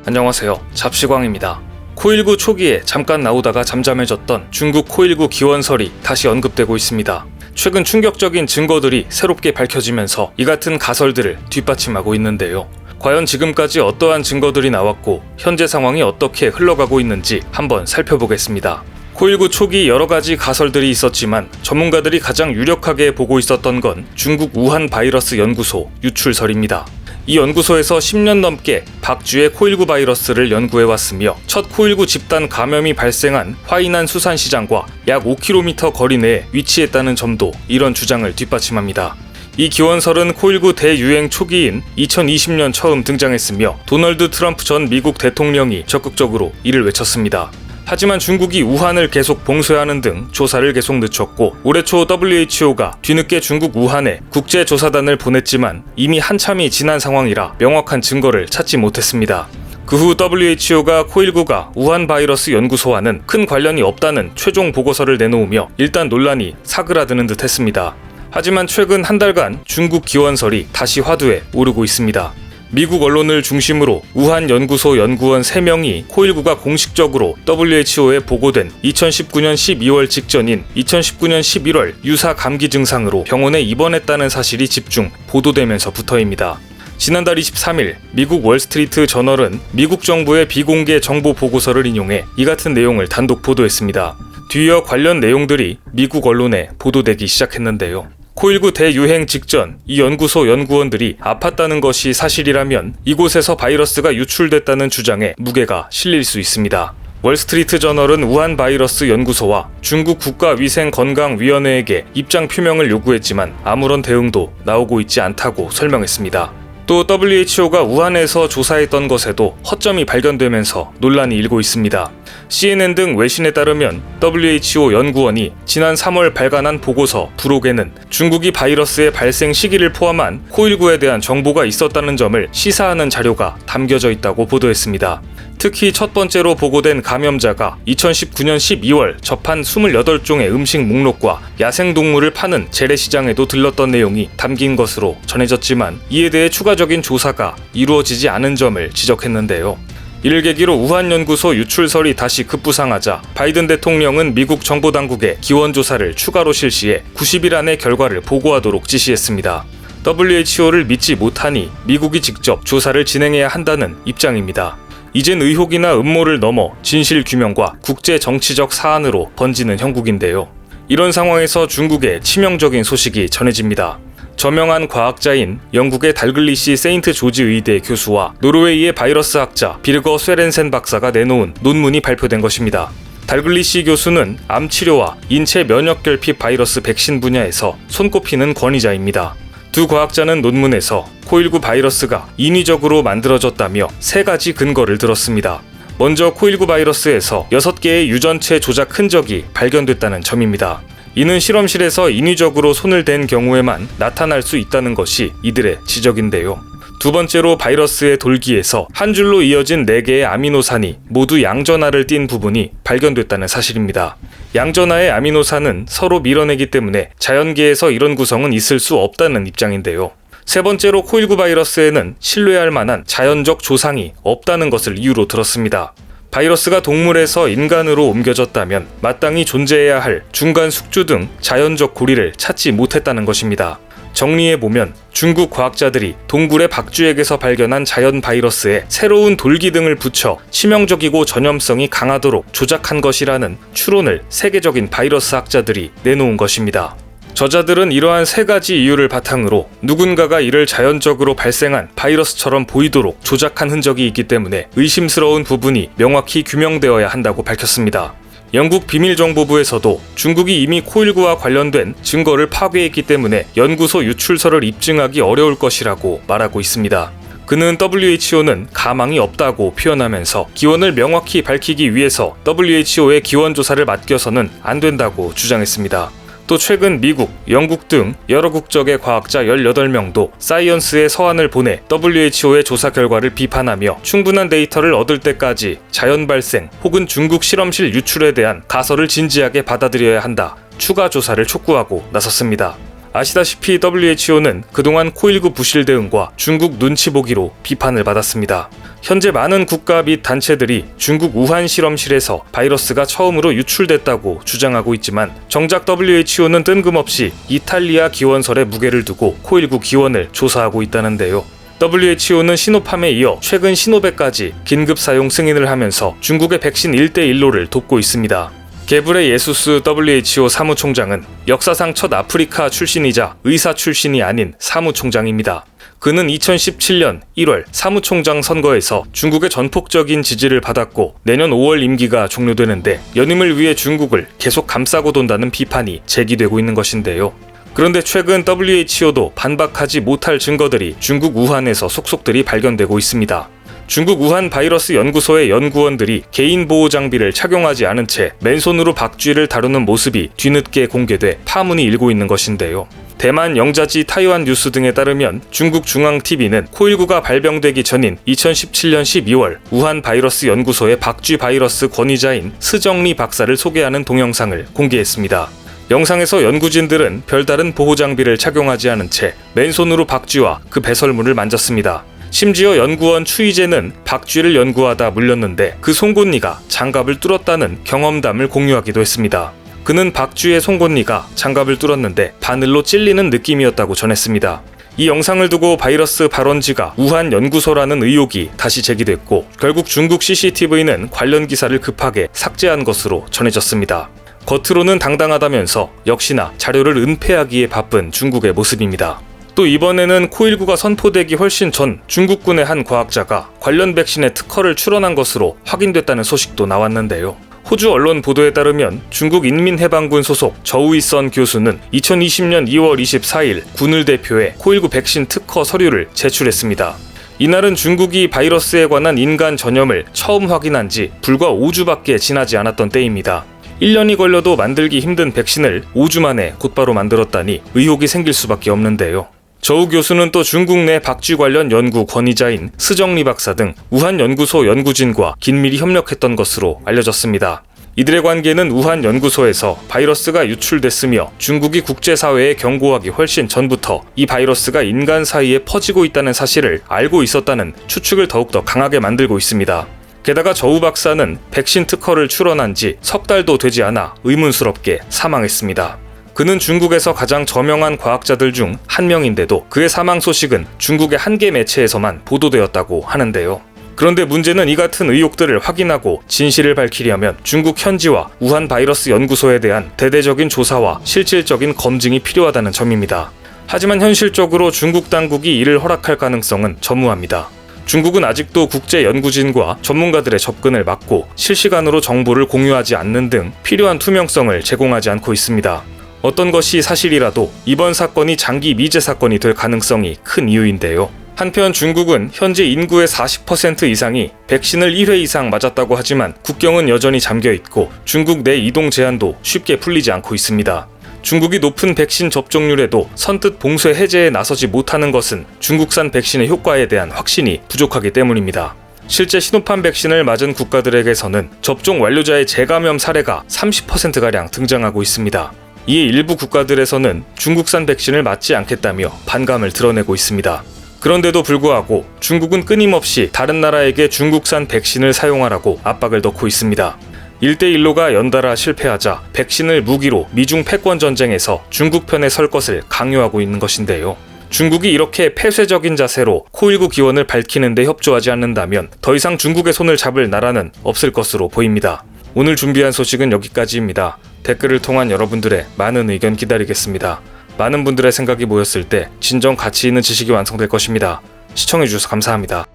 안녕하세요. 잡시광입니다. 코19 초기에 잠깐 나오다가 잠잠해졌던 중국 코19 기원설이 다시 언급되고 있습니다. 최근 충격적인 증거들이 새롭게 밝혀지면서 이 같은 가설들을 뒷받침하고 있는데요. 과연 지금까지 어떠한 증거들이 나왔고 현재 상황이 어떻게 흘러가고 있는지 한번 살펴보겠습니다. 코19 초기 여러가지 가설들이 있었지만 전문가들이 가장 유력하게 보고 있었던 건 중국 우한 바이러스 연구소 유출설입니다. 이 연구소에서 10년 넘게 박쥐의 코19 바이러스를 연구해왔으며 첫 코19 집단 감염이 발생한 화이난 수산시장과 약 5km 거리 내에 위치했다는 점도 이런 주장을 뒷받침합니다. 이 기원설은 코19 대유행 초기인 2020년 처음 등장했으며 도널드 트럼프 전 미국 대통령이 적극적으로 이를 외쳤습니다. 하지만 중국이 우한을 계속 봉쇄하는 등 조사를 계속 늦췄고 올해 초 WHO가 뒤늦게 중국 우한에 국제조사단을 보냈지만 이미 한참이 지난 상황이라 명확한 증거를 찾지 못했습니다. 그 후 WHO가 코19가 우한 바이러스 연구소와는 큰 관련이 없다는 최종 보고서를 내놓으며 일단 논란이 사그라드는 듯 했습니다. 하지만 최근 한 달간 중국 기원설이 다시 화두에 오르고 있습니다. 미국 언론을 중심으로 우한 연구소 연구원 3명이 코19가 공식적으로 WHO에 보고된 2019년 12월 직전인 2019년 11월 유사 감기 증상으로 병원에 입원했다는 사실이 집중 보도되면서부터입니다. 지난달 23일 미국 월스트리트 저널은 미국 정부의 비공개 정보 보고서를 인용해 이 같은 내용을 단독 보도했습니다. 뒤이어 관련 내용들이 미국 언론에 보도되기 시작했는데요. 코19 대유행 직전 이 연구소 연구원들이 아팠다는 것이 사실이라면 이곳에서 바이러스가 유출됐다는 주장에 무게가 실릴 수 있습니다. 월스트리트 저널은 우한 바이러스 연구소와 중국 국가위생건강위원회에게 입장 표명을 요구했지만 아무런 대응도 나오고 있지 않다고 설명했습니다. 또 WHO가 우한에서 조사했던 것에도 허점이 발견되면서 논란이 일고 있습니다. CNN 등 외신에 따르면 WHO 연구원이 지난 3월 발간한 보고서 부록에는 중국이 바이러스의 발생 시기를 포함한 코19에 대한 정보가 있었다는 점을 시사하는 자료가 담겨져 있다고 보도했습니다. 특히 첫 번째로 보고된 감염자가 2019년 12월 접한 28종의 음식 목록과 야생동물을 파는 재래시장에도 들렀던 내용이 담긴 것으로 전해졌지만 이에 대해 추가적인 조사가 이루어지지 않은 점을 지적했는데요. 이를 계기로 우한 연구소 유출설이 다시 급부상하자 바이든 대통령은 미국 정보당국에 기원조사를 추가로 실시해 90일 안에 결과를 보고하도록 지시했습니다. WHO를 믿지 못하니 미국이 직접 조사를 진행해야 한다는 입장입니다. 이젠 의혹이나 음모를 넘어 진실 규명과 국제 정치적 사안으로 번지는 형국인데요. 이런 상황에서 중국의 치명적인 소식이 전해집니다. 저명한 과학자인 영국의 달글리시 세인트 조지 의대 교수와 노르웨이의 바이러스 학자 비르거 쇠렌센 박사가 내놓은 논문이 발표된 것입니다. 달글리시 교수는 암 치료와 인체 면역 결핍 바이러스 백신 분야에서 손꼽히는 권위자입니다. 두 과학자는 논문에서 코19 바이러스가 인위적으로 만들어졌다며 3가지 근거를 들었습니다. 먼저 코19 바이러스에서 6개의 유전체 조작 흔적이 발견됐다는 점입니다. 이는 실험실에서 인위적으로 손을 댄 경우에만 나타날 수 있다는 것이 이들의 지적인데요. 두 번째로 바이러스의 돌기에서 한 줄로 이어진 4개의 아미노산이 모두 양전하를 띈 부분이 발견됐다는 사실입니다. 양전하의 아미노산은 서로 밀어내기 때문에 자연계에서 이런 구성은 있을 수 없다는 입장인데요. 세 번째로 코19 바이러스에는 신뢰할 만한 자연적 조상이 없다는 것을 이유로 들었습니다. 바이러스가 동물에서 인간으로 옮겨졌다면 마땅히 존재해야 할 중간 숙주 등 자연적 고리를 찾지 못했다는 것입니다. 정리해보면 중국 과학자들이 동굴의 박쥐에게서 발견한 자연 바이러스에 새로운 돌기 등을 붙여 치명적이고 전염성이 강하도록 조작한 것이라는 추론을 세계적인 바이러스 학자들이 내놓은 것입니다. 저자들은 이러한 3가지 이유를 바탕으로 누군가가 이를 자연적으로 발생한 바이러스처럼 보이도록 조작한 흔적이 있기 때문에 의심스러운 부분이 명확히 규명되어야 한다고 밝혔습니다. 영국 비밀정보부에서도 중국이 이미 코19와 관련된 증거를 파괴했기 때문에 연구소 유출설을 입증하기 어려울 것이라고 말하고 있습니다. 그는 WHO는 가망이 없다고 표현하면서 기원을 명확히 밝히기 위해서 WHO의 기원조사를 맡겨서는 안 된다고 주장했습니다. 또 최근 미국, 영국 등 여러 국적의 과학자 18명도 사이언스의 서한을 보내 WHO의 조사 결과를 비판하며 충분한 데이터를 얻을 때까지 자연 발생 혹은 중국 실험실 유출에 대한 가설을 진지하게 받아들여야 한다. 추가 조사를 촉구하고 나섰습니다. 아시다시피 WHO는 그동안 코일9 부실 대응과 중국 눈치 보기로 비판을 받았습니다. 현재 많은 국가 및 단체들이 중국 우한 실험실에서 바이러스가 처음으로 유출됐다고 주장하고 있지만 정작 WHO는 뜬금없이 이탈리아 기원설에 무게를 두고 코일9 기원을 조사하고 있다는데요. WHO는 시노팜에 이어 최근 시노백까지 긴급 사용 승인을 하면서 중국의 백신 1대1로를 돕고 있습니다. 게브레 예수스 WHO 사무총장은 역사상 첫 아프리카 출신이자 의사 출신이 아닌 사무총장입니다. 그는 2017년 1월 사무총장 선거에서 중국의 전폭적인 지지를 받았고 내년 5월 임기가 종료되는데 연임을 위해 중국을 계속 감싸고 돈다는 비판이 제기되고 있는 것인데요. 그런데 최근 WHO도 반박하지 못할 증거들이 중국 우한에서 속속들이 발견되고 있습니다. 중국 우한 바이러스 연구소의 연구원들이 개인 보호 장비를 착용하지 않은 채 맨손으로 박쥐를 다루는 모습이 뒤늦게 공개돼 파문이 일고 있는 것인데요. 대만 영자지 타이완 뉴스 등에 따르면 중국 중앙TV는 코일9가 발병되기 전인 2017년 12월 우한 바이러스 연구소의 박쥐 바이러스 권위자인 스정리 박사를 소개하는 동영상을 공개했습니다. 영상에서 연구진들은 별다른 보호 장비를 착용하지 않은 채 맨손으로 박쥐와 그 배설물을 만졌습니다. 심지어 연구원 추이제는 박쥐를 연구하다 물렸는데 그 송곳니가 장갑을 뚫었다는 경험담을 공유하기도 했습니다. 그는 박쥐의 송곳니가 장갑을 뚫었는데 바늘로 찔리는 느낌이었다고 전했습니다. 이 영상을 두고 바이러스 발원지가 우한 연구소라는 의혹이 다시 제기됐고 결국 중국 CCTV는 관련 기사를 급하게 삭제한 것으로 전해졌습니다. 겉으로는 당당하다면서 역시나 자료를 은폐하기에 바쁜 중국의 모습입니다. 또 이번에는 코일9가 선포되기 훨씬 전 중국군의 한 과학자가 관련 백신의 특허를 출원한 것으로 확인됐다는 소식도 나왔는데요. 호주 언론 보도에 따르면 중국 인민해방군 소속 저우이선 교수는 2020년 2월 24일 군을 대표해 코일9 백신 특허 서류를 제출했습니다. 이날은 중국이 바이러스에 관한 인간 전염을 처음 확인한 지 불과 5주밖에 지나지 않았던 때입니다. 1년이 걸려도 만들기 힘든 백신을 5주 만에 곧바로 만들었다니 의혹이 생길 수밖에 없는데요. 저우 교수는 또 중국 내 박쥐 관련 연구 권위자인 스정리 박사 등 우한 연구소 연구진과 긴밀히 협력했던 것으로 알려졌습니다. 이들의 관계는 우한 연구소에서 바이러스가 유출됐으며 중국이 국제사회에 경고하기 훨씬 전부터 이 바이러스가 인간 사이에 퍼지고 있다는 사실을 알고 있었다는 추측을 더욱더 강하게 만들고 있습니다. 게다가 저우 박사는 백신 특허를 출원한 지 석 달도 되지 않아 의문스럽게 사망했습니다. 그는 중국에서 가장 저명한 과학자들 중 한 명인데도 그의 사망 소식은 중국의 한 개 매체에서만 보도되었다고 하는데요. 그런데 문제는 이 같은 의혹들을 확인하고 진실을 밝히려면 중국 현지와 우한 바이러스 연구소에 대한 대대적인 조사와 실질적인 검증이 필요하다는 점입니다. 하지만 현실적으로 중국 당국이 이를 허락할 가능성은 전무합니다. 중국은 아직도 국제 연구진과 전문가들의 접근을 막고 실시간으로 정보를 공유하지 않는 등 필요한 투명성을 제공하지 않고 있습니다. 어떤 것이 사실이라도 이번 사건이 장기 미제 사건이 될 가능성이 큰 이유인데요. 한편 중국은 현재 인구의 40% 이상이 백신을 1회 이상 맞았다고 하지만 국경은 여전히 잠겨있고 중국 내 이동 제한도 쉽게 풀리지 않고 있습니다. 중국이 높은 백신 접종률에도 선뜻 봉쇄 해제에 나서지 못하는 것은 중국산 백신의 효과에 대한 확신이 부족하기 때문입니다. 실제 시노팜 백신을 맞은 국가들에게서는 접종 완료자의 재감염 사례가 30%가량 등장하고 있습니다. 이에 일부 국가들에서는 중국산 백신을 맞지 않겠다며 반감을 드러내고 있습니다. 그런데도 불구하고 중국은 끊임없이 다른 나라에게 중국산 백신을 사용하라고 압박을 넣고 있습니다. 1대1로가 연달아 실패하자 백신을 무기로 미중 패권 전쟁에서 중국 편에 설 것을 강요하고 있는 것인데요. 중국이 이렇게 폐쇄적인 자세로 코일9 기원을 밝히는 데 협조하지 않는다면 더 이상 중국의 손을 잡을 나라는 없을 것으로 보입니다. 오늘 준비한 소식은 여기까지입니다. 댓글을 통한 여러분들의 많은 의견 기다리겠습니다. 많은 분들의 생각이 모였을 때 진정 가치 있는 지식이 완성될 것입니다. 시청해주셔서 감사합니다.